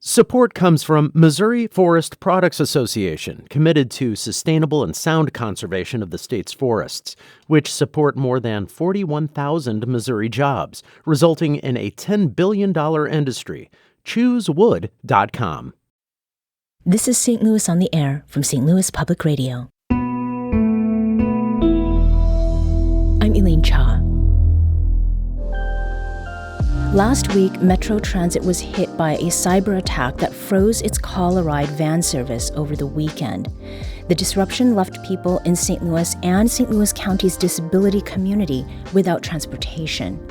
Support comes from Missouri Forest Products Association, committed to sustainable and sound conservation of the state's forests, which support more than 41,000 Missouri jobs, resulting in a $10 billion industry. ChooseWood.com. This is St. Louis on the Air from St. Louis Public Radio. I'm Elaine Cha. Last week, Metro Transit was hit by a cyber attack that froze its call-a-ride van service over the weekend. The disruption left people in St. Louis and St. Louis County's disability community without transportation.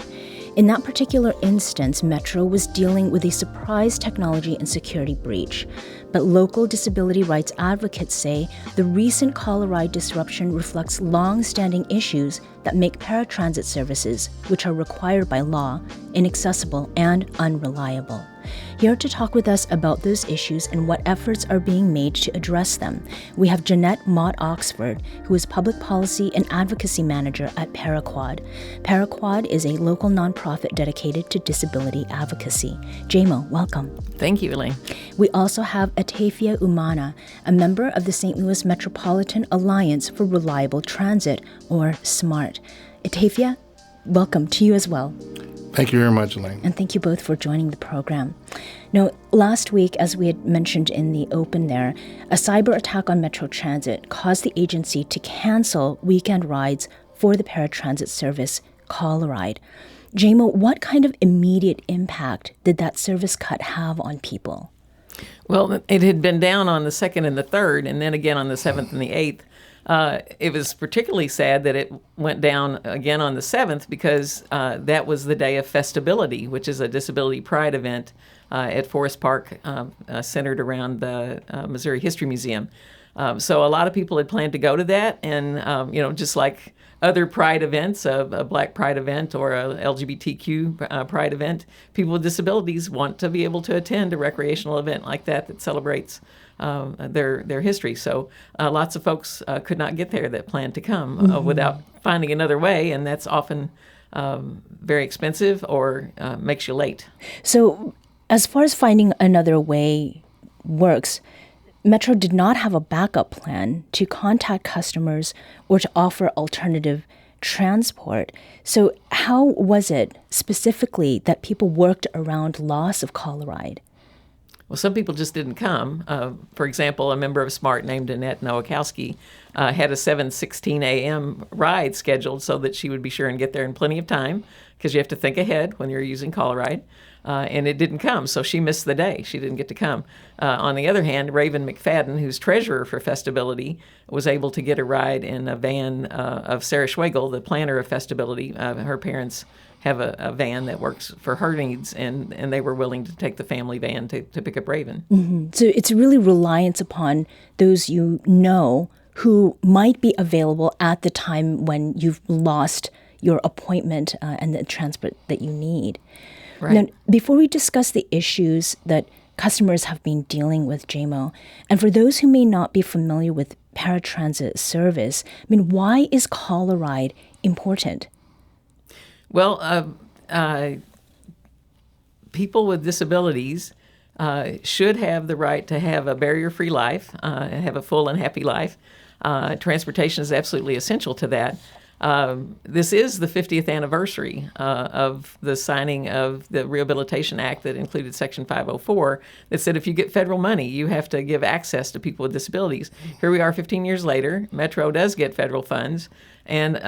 In that particular instance, Metro was dealing with a surprise technology and security breach. But local disability rights advocates say the recent call-a-ride disruption reflects long-standing issues that make paratransit services, which are required by law, inaccessible and unreliable. Here to talk with us about those issues and what efforts are being made to address them, we have Jeanette Mott Oxford, who is Public Policy and Advocacy Manager at Paraquad. Paraquad is a local nonprofit dedicated to disability advocacy. JMO, welcome. Thank you, Elaine. We also have Etefia Umana, a member of the St. Louis Metropolitan Alliance for Reliable Transit, or SMART. Etefia, welcome to you as well. Thank you very much, Elaine. And thank you both for joining the program. Now, last week, as we had mentioned in the open there, a cyber attack on Metro Transit caused the agency to cancel weekend rides for the paratransit service Call-a-Ride. JMO, what kind of immediate impact did that service cut have on people? Well, it had been down on the 2nd and the 3rd, and then again on the 7th and the 8th. It was particularly sad that it went down again on the 7th because that was the day of Festability, which is a disability pride event at Forest Park centered around the Missouri History Museum. So a lot of people had planned to go to that, and just like other pride events, a Black Pride event or a LGBTQ pride event, people with disabilities want to be able to attend a recreational event like that celebrates their history. So lots of folks could not get there that planned to come without finding another way, and that's often very expensive or makes you late. So as far as finding another way works, Metro did not have a backup plan to contact customers or to offer alternative transport. So how was it specifically that people worked around loss of Call-a-Ride? Well, some people just didn't come. For example, a member of SMART named Jeanette had a 7:16 a.m. ride scheduled so that she would be sure and get there in plenty of time, because you have to think ahead when you're using Call-a-Ride. And it didn't come, so she missed the day. She didn't get to come. On the other hand, Raven McFadden, who's treasurer for Festability, was able to get a ride in a van of Sarah Schwegel, the planner of Festability. Her parents have a van that works for her needs, and they were willing to take the family van to pick up Raven. Mm-hmm. So it's really reliance upon those you know who might be available at the time when you've lost your appointment and the transport that you need. Right. Now, before we discuss the issues that customers have been dealing with, JMO, and for those who may not be familiar with paratransit service, why is Call-a-Ride important? Well, people with disabilities should have the right to have a barrier-free life, have a full and happy life. Transportation is absolutely essential to that. This is the 50th anniversary of the signing of the Rehabilitation Act that included Section 504 that said if you get federal money, you have to give access to people with disabilities. Here we are 15 years later. Metro does get federal funds, and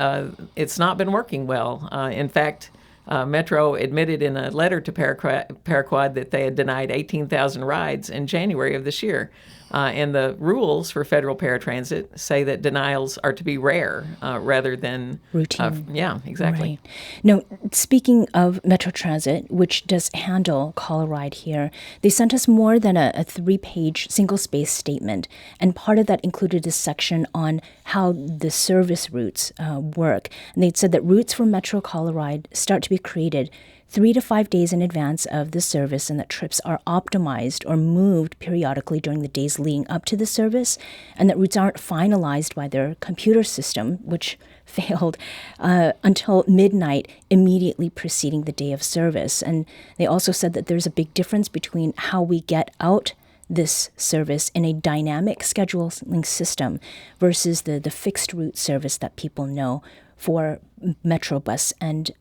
it's not been working well. In fact, Metro admitted in a letter to Paraquad that they had denied 18,000 rides in January of this year. And the rules for federal paratransit say that denials are to be rare rather than routine. Yeah, exactly. Right. Now, speaking of Metro Transit, which does handle Call-a-Ride here, they sent us more than a 3-page single-space statement, and part of that included a section on how the service routes work. And they'd said that routes for Metro Call-a-Ride start to be created 3 to 5 days in advance of the service, and that trips are optimized or moved periodically during the days leading up to the service, and that routes aren't finalized by their computer system, which failed, until midnight immediately preceding the day of service. And they also said that there's a big difference between how we get out this service in a dynamic scheduling system versus the fixed route service that people know for Metrobus and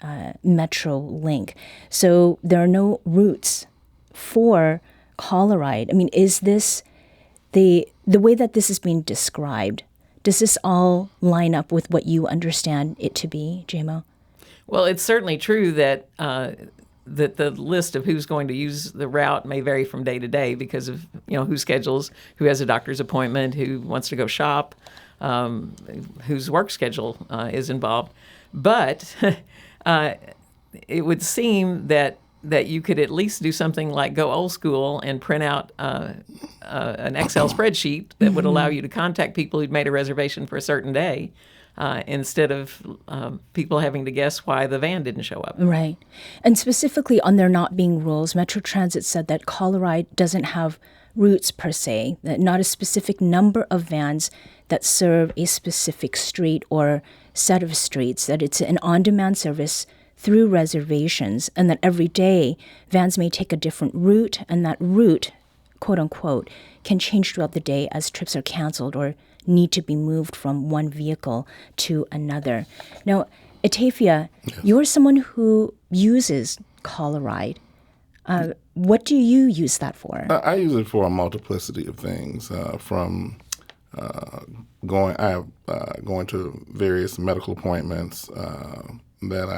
Metrolink. So there are no routes for Call a Ride. I mean, is this the way that this is being described? Does this all line up with what you understand it to be, JMO? Well, it's certainly true that that the list of who's going to use the route may vary from day to day because of who schedules, who has a doctor's appointment, who wants to go shop, whose work schedule is involved. But it would seem that you could at least do something like go old school and print out an Excel spreadsheet that would allow you to contact people who'd made a reservation for a certain day, instead of people having to guess why the van didn't show up. Right. And specifically on there not being rules, Metro Transit said that Call a Ride doesn't have routes per se, that not a specific number of vans that serve a specific street or set of streets, that it's an on-demand service through reservations, and that every day vans may take a different route, and that route, quote unquote, can change throughout the day as trips are canceled or need to be moved from one vehicle to another. Now, Etefia, you're someone who uses Call a Ride. What do you use that for? I use it for a multiplicity of things, from going to various medical appointments that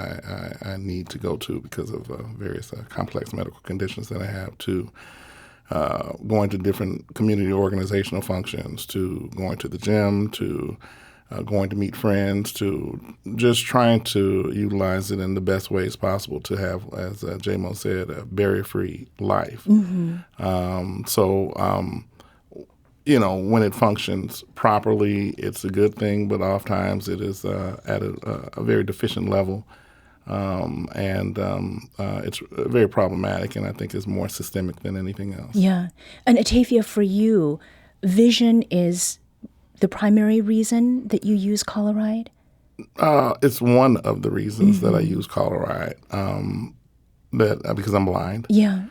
I need to go to because of various complex medical conditions that I have, to going to different community organizational functions, to going to the gym, to going to meet friends, to just trying to utilize it in the best ways possible to have, as JMO said, a barrier-free life. When it functions properly, it's a good thing, but oftentimes it is at a very deficient level. It's very problematic, and I think is more systemic than anything else. Yeah. And Etefia, for you, vision is the primary reason that you use Call a Ride? It's one of the reasons that I use Call a Ride, because I'm blind. Yeah.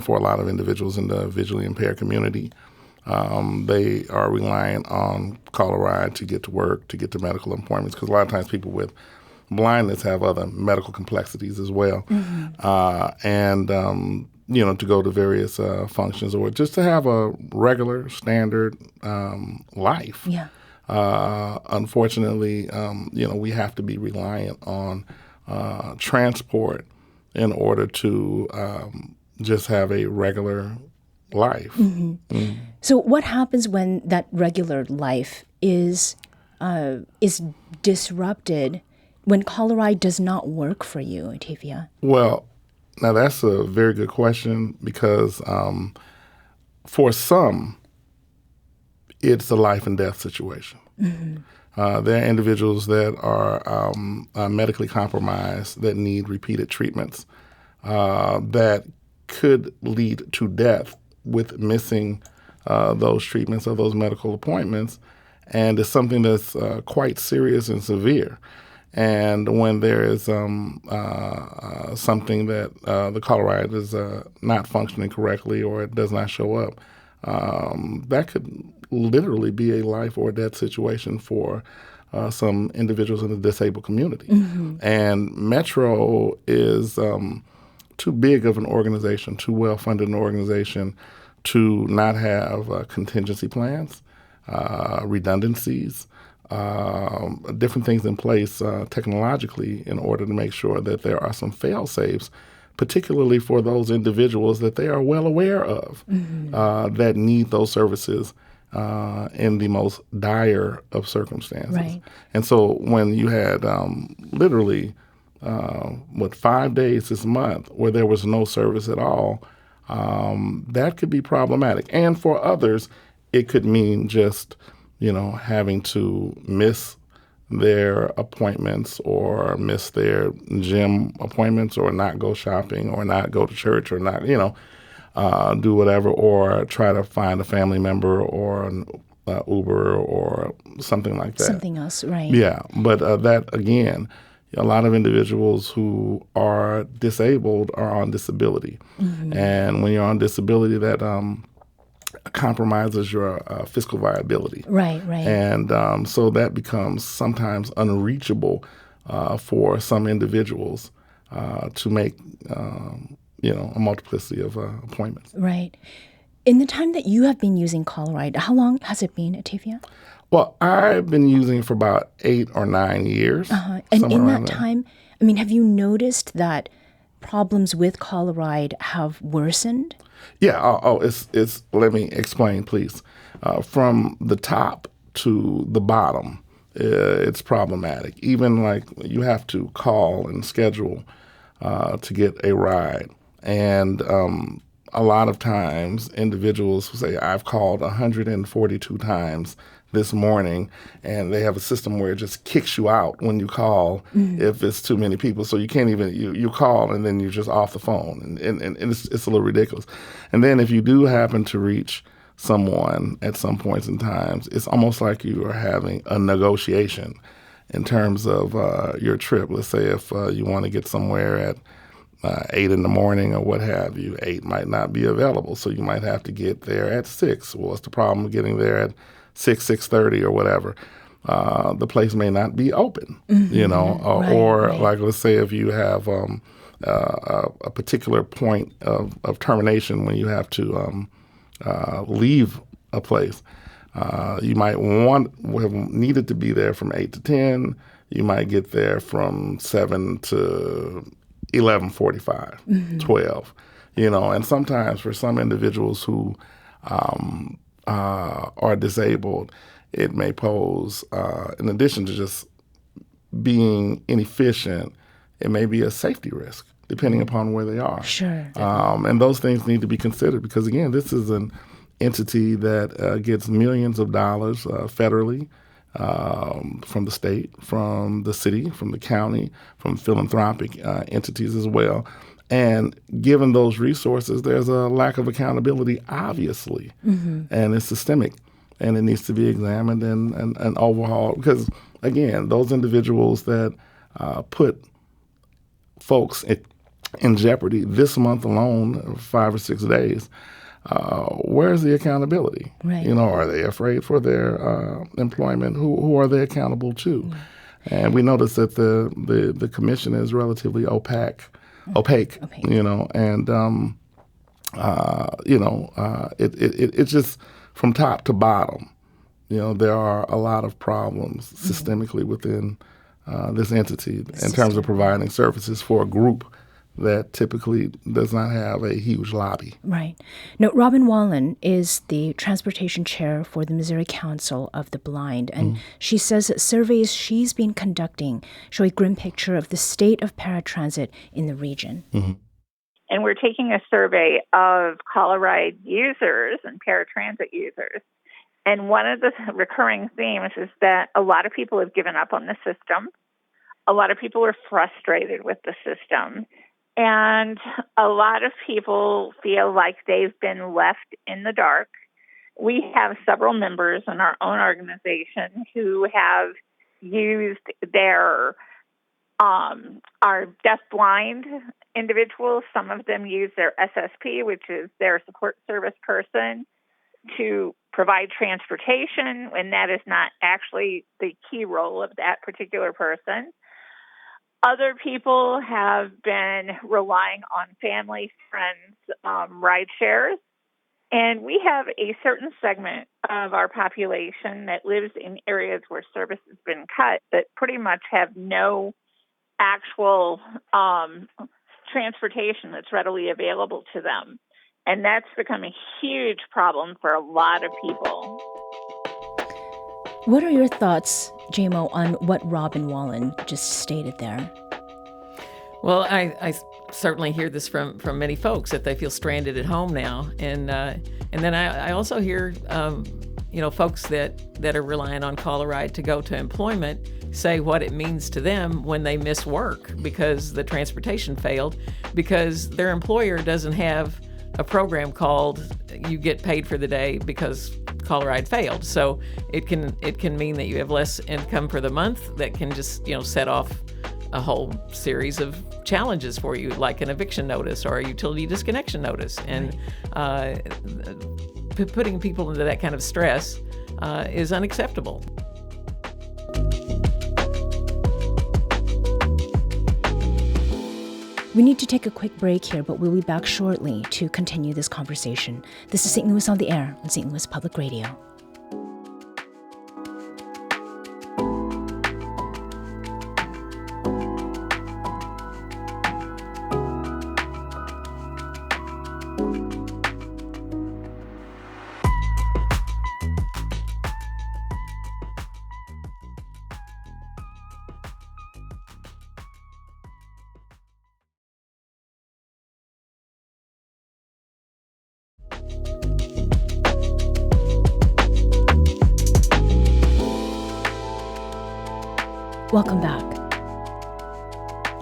For a lot of individuals in the visually impaired community, they are relying on Call a Ride to get to work, to get to medical appointments, because a lot of times people with blindness have other medical complexities as well. To go to various functions, or just to have a regular, standard life. Yeah. Unfortunately, we have to be reliant on transport in order to just have a regular life. So what happens when that regular life is disrupted, when Call a Ride does not work for you, Etefia? Well, now that's a very good question, because for some, it's a life and death situation. There are individuals that are medically compromised that need repeated treatments that could lead to death with missing those treatments or those medical appointments. And it's something that's quite serious and severe. And when there is something that the Call a Ride is not functioning correctly, or it does not show up, that could literally be a life or death situation for some individuals in the disabled community. And Metro is too big of an organization, too well-funded an organization to not have contingency plans, redundancies, different things in place technologically in order to make sure that there are some fail-safes, particularly for those individuals that they are well aware of that need those services in the most dire of circumstances. Right. And so when you had literally 5 days this month where there was no service at all, that could be problematic. And for others, it could mean just having to miss their appointments or miss their gym appointments or not go shopping or not go to church or not, do whatever, or try to find a family member or an Uber or something like that. Something else, right. Yeah, but that, again, a lot of individuals who are disabled are on disability. And when you're on disability, that compromises your fiscal viability. Right. And so that becomes sometimes unreachable for some individuals to make, a multiplicity of appointments. Right. In the time that you have been using Call Ride, how long has it been, Etefia? Well, I've been using it for about 8 or 9 years. And in that time, have you noticed that problems with Call Ride have worsened? Yeah. It's. Let me explain, please. From the top to the bottom, it's problematic. Even like you have to call and schedule to get a ride, and a lot of times individuals will say, "I've called 142 times this morning," and they have a system where it just kicks you out when you call if it's too many people. So you can't even, you call and then you're just off the phone. And it's a little ridiculous. And then if you do happen to reach someone at some points in times, it's almost like you are having a negotiation in terms of your trip. Let's say if you want to get somewhere at 8 in the morning or what have you, 8 might not be available. So you might have to get there at 6. Well, what's the problem with getting there at 6:30 or whatever? The place may not be open, or like, let's say if you have a particular point of termination when you have to leave a place. You might have needed to be there from 8 to 10. You might get there from 7 to 11:45, 12. And sometimes for some individuals who are disabled, it may pose, in addition to just being inefficient, it may be a safety risk, depending upon where they are. Sure. And those things need to be considered because, again, this is an entity that gets millions of dollars federally from the state, from the city, from the county, from philanthropic entities as well. And given those resources, there's a lack of accountability, obviously, and it's systemic, and it needs to be examined and overhauled because, again, those individuals that put folks in jeopardy this month alone, 5 or 6 days, where's the accountability? Right. Are they afraid for their employment? Who are they accountable to? And we notice that the commission is relatively opaque, and it's just from top to bottom. There are a lot of problems systemically within this entity in terms of providing services for a group that typically does not have a huge lobby. Right. Now, Robin Wallen is the transportation chair for the Missouri Council of the Blind, and she says that surveys she's been conducting show a grim picture of the state of paratransit in the region. And we're taking a survey of Colorado users and paratransit users. And one of the recurring themes is that a lot of people have given up on the system. A lot of people are frustrated with the system. And a lot of people feel like they've been left in the dark. We have several members in our own organization who have used our deaf-blind individuals. Some of them use their SSP, which is their support service person, to provide transportation, and that is not actually the key role of that particular person. Other people have been relying on family, friends, ride shares. And we have a certain segment of our population that lives in areas where service has been cut that pretty much have no actual transportation that's readily available to them. And that's become a huge problem for a lot of people. What are your thoughts, JMO, on what Robin Wallen just stated there? Well, I certainly hear this from many folks that they feel stranded at home now, and then I also hear folks that are relying on Call a Ride to go to employment say what it means to them when they miss work because the transportation failed, because their employer doesn't have a program called "You Get Paid for the Day because Call a Ride failed." So it can mean that you have less income for the month. That can just set off a whole series of challenges for you, like an eviction notice or a utility disconnection notice. And putting people into that kind of stress is unacceptable. We need to take a quick break here, but we'll be back shortly to continue this conversation. This is St. Louis on the Air on St. Louis Public Radio. Welcome back.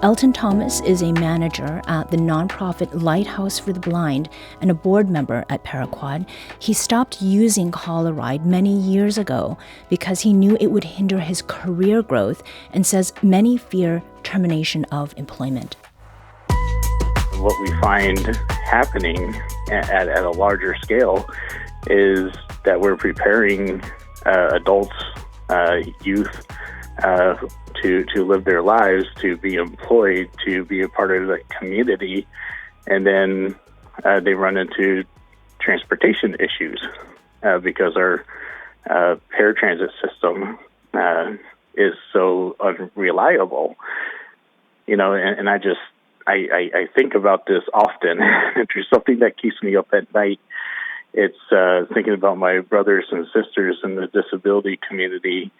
Elton Thomas is a manager at the nonprofit Lighthouse for the Blind and a board member at Paraquad. He stopped using Call a Ride many years ago because he knew it would hinder his career growth and says many fear termination of employment. What we find happening at a larger scale is that we're preparing adults, youth, to live their lives, to be employed, to be a part of the community, and then they run into transportation issues because our paratransit system is so unreliable. And I think about this often. If there's something that keeps me up at night, it's thinking about my brothers and sisters in the disability community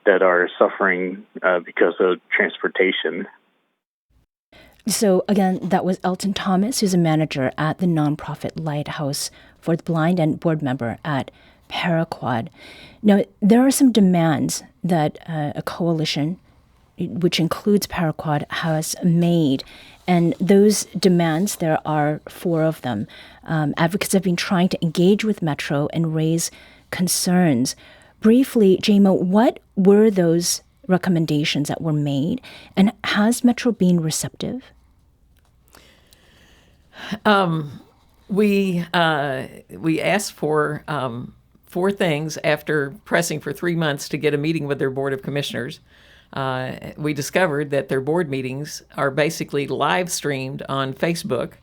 that are suffering because of transportation. So again, that was Elton Thomas, who's a manager at the nonprofit Lighthouse for the Blind and board member at Paraquad. Now, there are some demands that a coalition, which includes Paraquad, has made. And those demands, there are 4 of them. Advocates have been trying to engage with Metro and raise concerns. Briefly, JMO, what were those recommendations that were made, and has Metro been receptive? We asked for 4 things after pressing for 3 months to get a meeting with their Board of Commissioners. We discovered that their board meetings are basically live streamed on Facebook.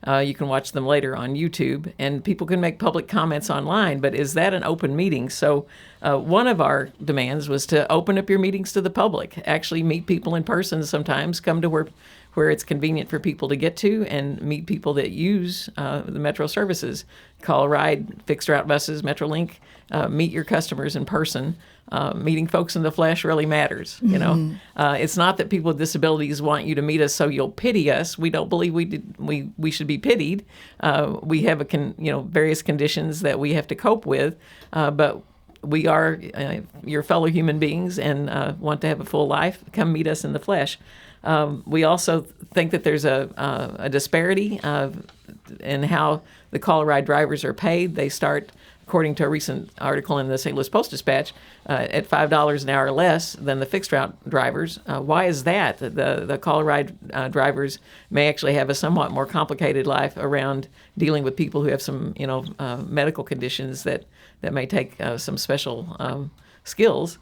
You can watch them later on YouTube, and people can make public comments online, but is that an open meeting? So one of our demands was to open up your meetings to the public, actually meet people in person sometimes, come to where it's convenient for people to get to, and meet people that use the Metro services. Call a Ride, fixed route buses, MetroLink, meet your customers in person. Meeting folks in the flesh really matters. It's not that people with disabilities want you to meet us so you'll pity us. We don't believe we should be pitied. We have various conditions that we have to cope with, but we are your fellow human beings and want to have a full life. Come meet us in the flesh. We also think that there's a disparity in how the Call a Ride drivers are paid. They start, according to a recent article in the St. Louis Post-Dispatch, at $5 an hour less than the fixed route drivers. Why is that? The Call a Ride drivers may actually have a somewhat more complicated life around dealing with people who have some, medical conditions that may take some special skills.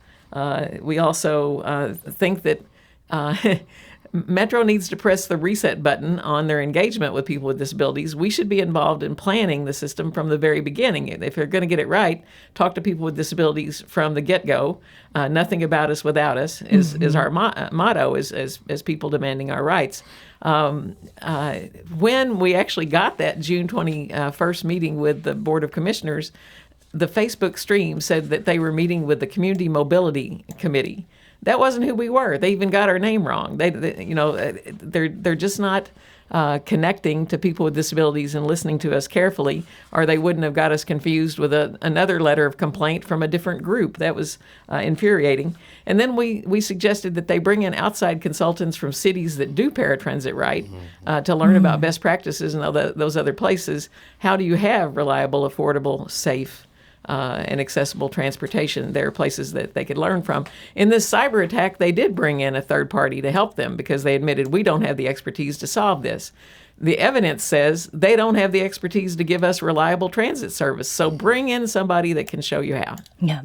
We also think that Metro needs to press the reset button on their engagement with people with disabilities. We should be involved in planning the system from the very beginning. If they're going to get it right, talk to people with disabilities from the get-go. Nothing about us without us is our motto as people demanding our rights. When we actually got that June 21st meeting with the Board of Commissioners, the Facebook stream said that they were meeting with the Community Mobility Committee. That wasn't who we were. They even got our name wrong. They're just not connecting to people with disabilities and listening to us carefully, or they wouldn't have got us confused with another letter of complaint from a different group. That was infuriating. And then we suggested that they bring in outside consultants from cities that do paratransit right to learn about best practices in those other places. How do you have reliable, affordable, safe, and accessible transportation? There are places that they could learn from. In this cyber attack, they did bring in a third party to help them because they admitted we don't have the expertise to solve this. The evidence says they don't have the expertise to give us reliable transit service. So bring in somebody that can show you how. Yeah.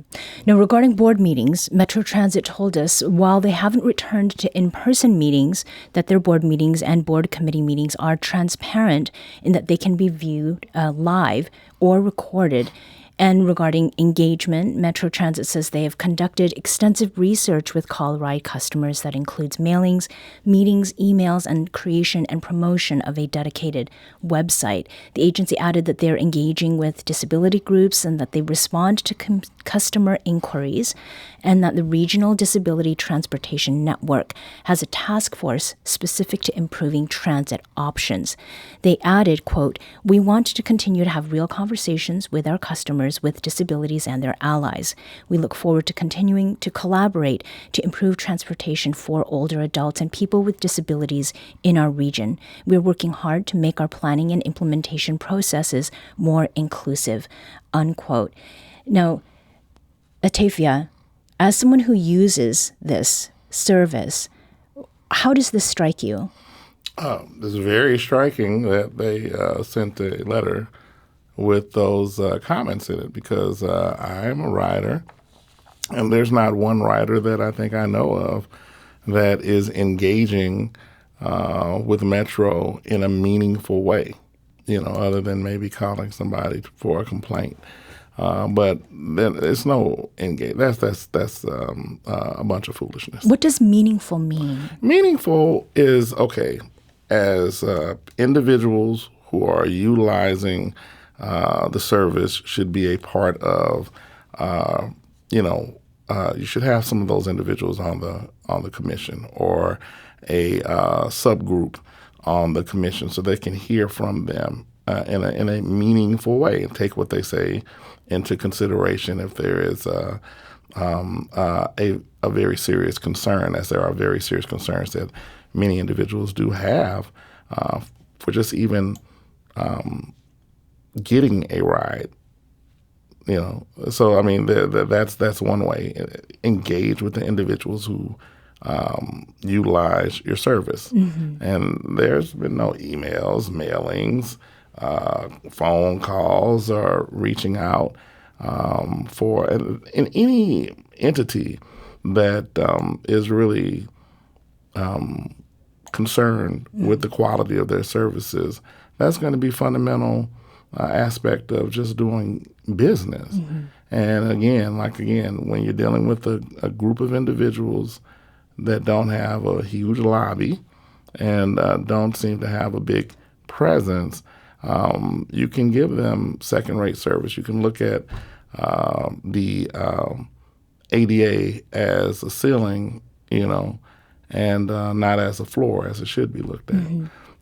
Now, regarding board meetings, Metro Transit told us while they haven't returned to in-person meetings, that their board meetings and board committee meetings are transparent in that they can be viewed live or recorded. And regarding engagement, Metro Transit says they have conducted extensive research with Call Ride customers that includes mailings, meetings, emails, and creation and promotion of a dedicated website. The agency added that they're engaging with disability groups and that they respond to customer inquiries, and that the Regional Disability Transportation Network has a task force specific to improving transit options. They added, quote, "We want to continue to have real conversations with our customers with disabilities and their allies. We look forward to continuing to collaborate to improve transportation for older adults and people with disabilities in our region. We're working hard to make our planning and implementation processes more inclusive," unquote. Now, Etefia, as someone who uses this service, how does this strike you? It's very striking that they sent a letter with those comments in it because I am a rider, and there's not one rider that I think I know of that is engaging with Metro in a meaningful way, other than maybe calling somebody for a complaint. But then it's no engage. That's a bunch of foolishness. What does meaningful mean? Meaningful is, okay, as individuals who are utilizing the service should be a part of, you should have some of those individuals on the commission or a subgroup on the commission so they can hear from them in a meaningful way and take what they say into consideration if there is a very serious concern, as there are very serious concerns that many individuals do have for just even getting a ride. So I mean that's one way. Engage with the individuals who utilize your service, and there's been no emails, mailings, phone calls, or reaching out for in any entity that is really concerned with the quality of their services. That's going to be fundamental aspect of just doing business. And again, when you're dealing with a group of individuals that don't have a huge lobby and don't seem to have a big presence, you can give them second-rate service. You can look at the ADA as a ceiling, and not as a floor, as it should be looked at,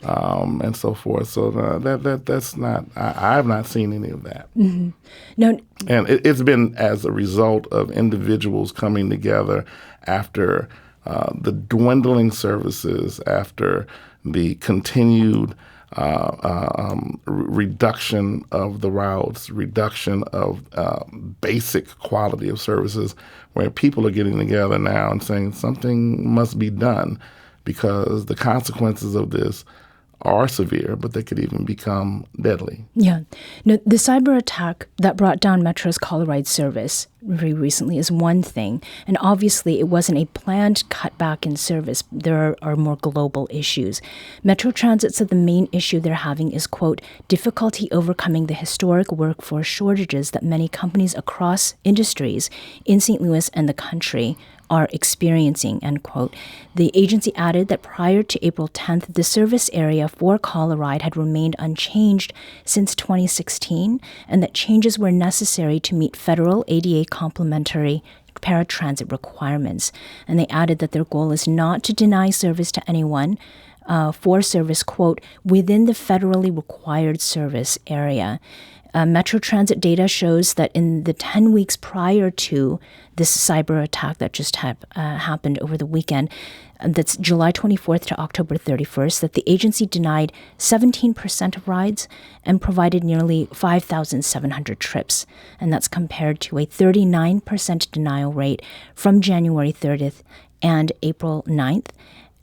and so forth. So that's not. I've not seen any of that. No, and it's been as a result of individuals coming together after the dwindling services, after the continued reduction of the routes, reduction of basic quality of services, where people are getting together now and saying something must be done because the consequences of this are severe, but they could even become deadly. Yeah. No, the cyber attack that brought down Metro's Call Ride service very recently is one thing, and obviously it wasn't a planned cutback in service. There are more global issues. Metro Transit said the main issue they're having is, quote, difficulty overcoming the historic workforce shortages that many companies across industries in St. Louis and the country are experiencing, end quote. The agency added that prior to April 10th, the service area for Call a Ride had remained unchanged since 2016, and that changes were necessary to meet federal ADA complementary paratransit requirements. And they added that their goal is not to deny service to anyone for service, quote, within the federally required service area. Metro Transit data shows that in the 10 weeks prior to this cyber attack that just happened over the weekend, that's July 24th to October 31st, that the agency denied 17% of rides and provided nearly 5,700 trips. And that's compared to a 39% denial rate from January 30th and April 9th.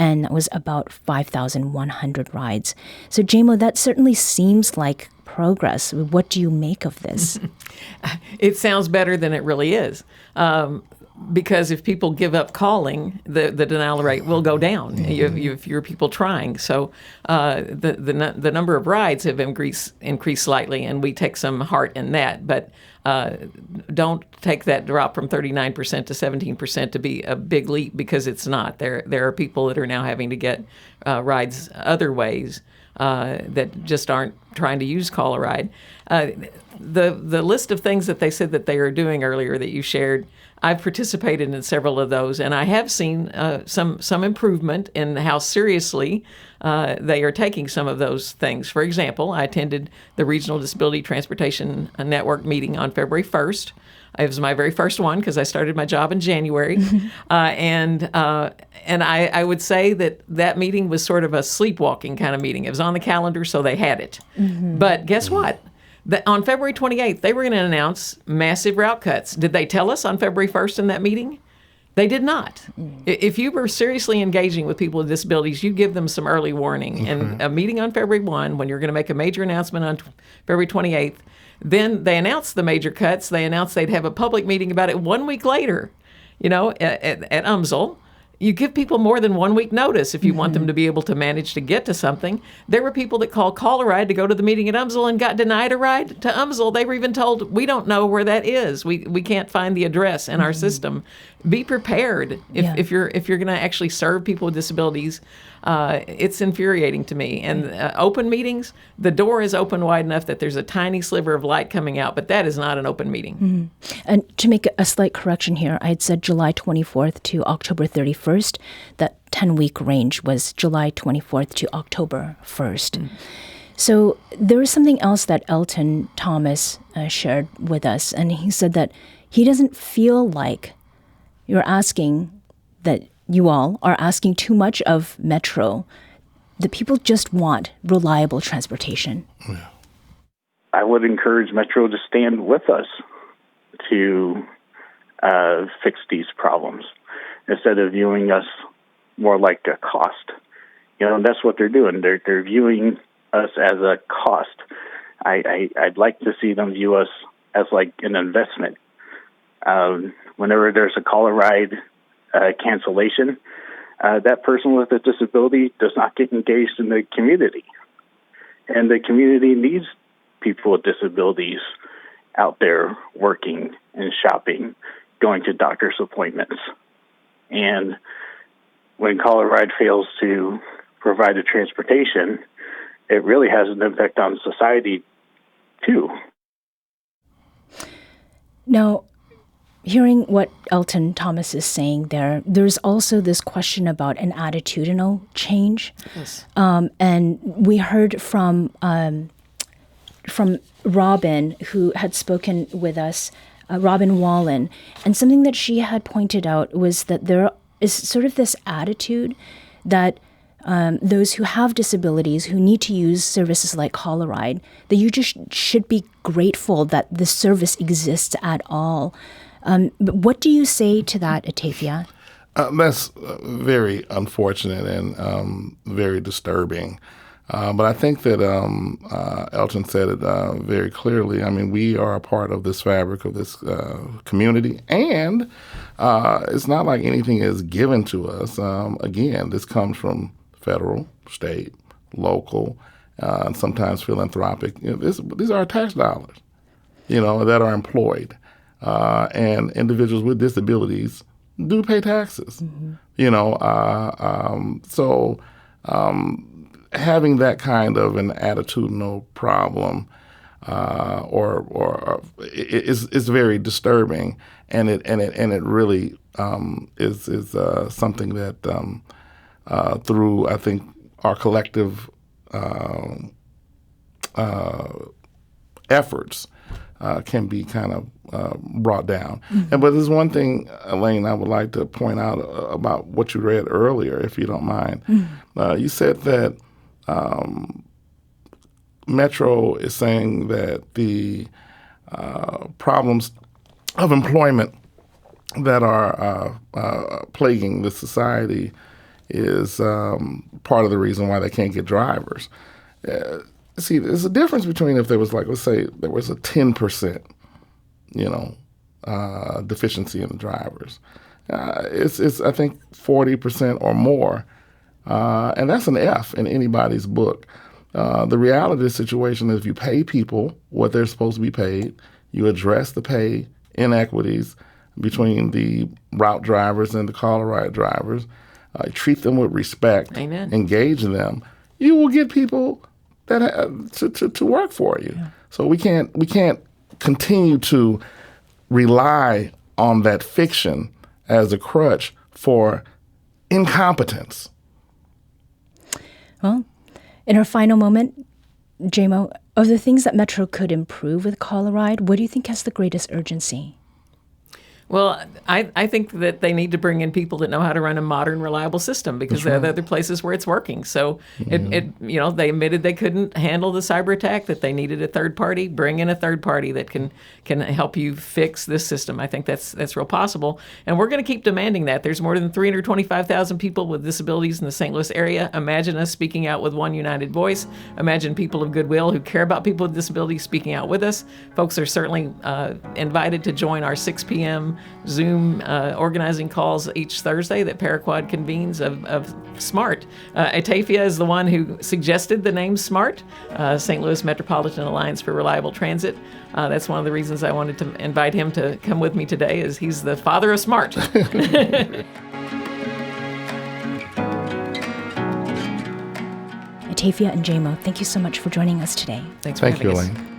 And that was about 5,100 rides. So, JMO, that certainly seems like progress. What do you make of this? It sounds better than it really is. Because if people give up calling, the denial rate will go down. You have fewer people trying. So the number of rides have increased slightly, and we take some heart in that. But don't take that drop from 39% to 17% to be a big leap, because it's not. There are people that are now having to get rides other ways that just aren't trying to use Call a Ride. The list of things that they said that they are doing earlier that you shared, I've participated in several of those, and I have seen some improvement in how seriously they are taking some of those things. For example, I attended the Regional Disability Transportation Network meeting on February 1st. It was my very first one because I started my job in January. And I would say that meeting was sort of a sleepwalking kind of meeting. It was on the calendar, so they had it. But guess what? On February 28th, they were going to announce massive route cuts. Did they tell us on February 1st in that meeting? They did not. If you were seriously engaging with people with disabilities, you'd give them some early warning. And a meeting on February 1, when you're going to make a major announcement on February 28th, then they announced the major cuts. They announced they'd have a public meeting about it 1 week later, at UMSL. You give people more than 1 week notice if you want them to be able to manage to get to something. There were people that call a ride to go to the meeting at UMSL and got denied a ride to UMSL. They were even told, we don't know where that is. We can't find the address in our system. Be prepared if you're going to actually serve people with disabilities. It's infuriating to me. And open meetings, the door is open wide enough that there's a tiny sliver of light coming out, but that is not an open meeting. And to make a slight correction here, I had said July 24th to October 31st. That 10-week range was July 24th to October 1st. So there was something else that Elton Thomas shared with us, and he said that he doesn't feel like you're asking, that you all are asking too much of Metro. The people just want reliable transportation. Yeah. I would encourage Metro to stand with us to fix these problems instead of viewing us more like a cost. That's what they're doing. They're viewing us as a cost. I'd like to see them view us as like an investment. Whenever there's a call a ride cancellation, that person with a disability does not get engaged in the community. And the community needs people with disabilities out there working and shopping, going to doctor's appointments. And when Call a Ride fails to provide the transportation, it really has an impact on society too. Now, hearing what Elton Thomas is saying there's also this question about an attitudinal change. Yes. And we heard from Robin, who had spoken with us, Robin Wallen, and something that she had pointed out was that there is sort of this attitude that those who have disabilities, who need to use services like Call a Ride, that you just should be grateful that the service exists at all. But what do you say to that, Etefia? That's very unfortunate and very disturbing. But I think that Elton said it very clearly. I mean, we are a part of this fabric of this community, and it's not like anything is given to us. Again, this comes from federal, state, local, and sometimes philanthropic. These are our tax dollars, that are employed. And individuals with disabilities do pay taxes, So having that kind of an attitudinal problem or is very disturbing, and it really is something that through, I think, our collective efforts can be kind of brought down. But there's one thing, Elaine, I would like to point out about what you read earlier, if you don't mind. You said that Metro is saying that the problems of employment that are plaguing the society is part of the reason why they can't get drivers. See, there's a difference between if there was, like, let's say there was a 10%, deficiency in the drivers. It's I think 40% or more, and that's an F in anybody's book. The reality of the situation is if you pay people what they're supposed to be paid, you address the pay inequities between the route drivers and the caller ride drivers, treat them with respect, Amen. Engage them, you will get people that to work for you. Yeah. So we can't continue to rely on that fiction as a crutch for incompetence. Well, in our final moment, JMO, of the things that Metro could improve with Call a Ride, what do you think has the greatest urgency? Well, I think that they need to bring in people that know how to run a modern, reliable system because there are other places where it's working. So they admitted they couldn't handle the cyber attack, that they needed a third party. Bring in a third party that can help you fix this system. I think that's real possible. And we're going to keep demanding that. There's more than 325,000 people with disabilities in the St. Louis area. Imagine us speaking out with one united voice. Imagine people of goodwill who care about people with disabilities speaking out with us. Folks are certainly invited to join our 6 p.m. Zoom organizing calls each Thursday that Paraquad convenes of SMART. Etefia is the one who suggested the name SMART, St. Louis Metropolitan Alliance for Reliable Transit. That's one of the reasons I wanted to invite him to come with me today, is he's the father of SMART. Etefia and JMO, thank you so much for joining us today. Thanks for having us. Thank you, Elaine.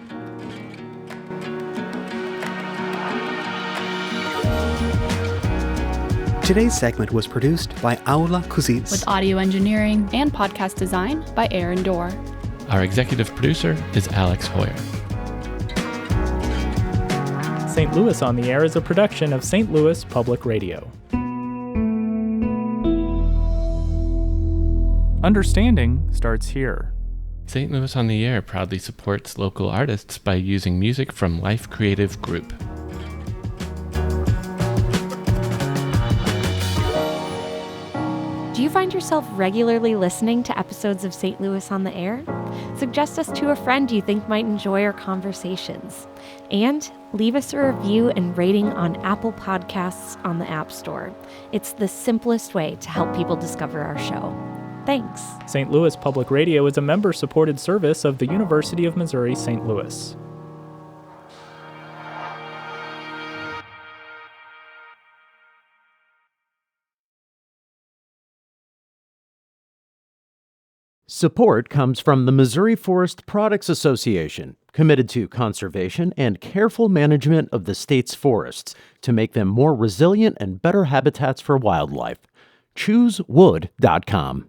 Today's segment was produced by Aula Kuziz. With audio engineering and podcast design by Aaron Dorr. Our executive producer is Alex Hoyer. St. Louis on the Air is a production of St. Louis Public Radio. Understanding starts here. St. Louis on the Air proudly supports local artists by using music from Life Creative Group. Do you find yourself regularly listening to episodes of St. Louis on the Air? Suggest us to a friend you think might enjoy our conversations. And leave us a review and rating on Apple Podcasts on the App Store. It's the simplest way to help people discover our show. Thanks. St. Louis Public Radio is a member-supported service of the University of Missouri St. Louis. Support comes from the Missouri Forest Products Association, committed to conservation and careful management of the state's forests to make them more resilient and better habitats for wildlife. ChooseWood.com.